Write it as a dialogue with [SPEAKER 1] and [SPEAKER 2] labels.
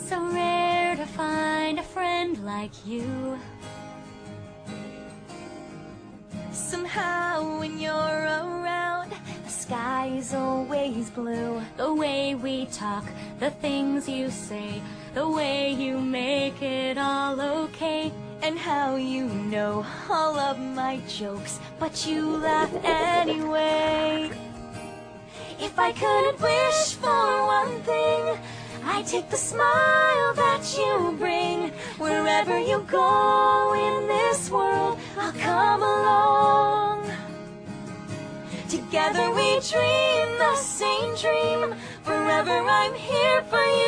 [SPEAKER 1] So rare to find a friend like you. Somehow when you're around, the sky is always blue. The way we talk, the things you say, the way you make it all okay. And how you know all of my jokes, but you laugh anyway. If I could wish for one thing, I'd take the smile that you bring. Wherever you go in this world, I'll come along. Together we dream the same dream. Forever I'm here for you.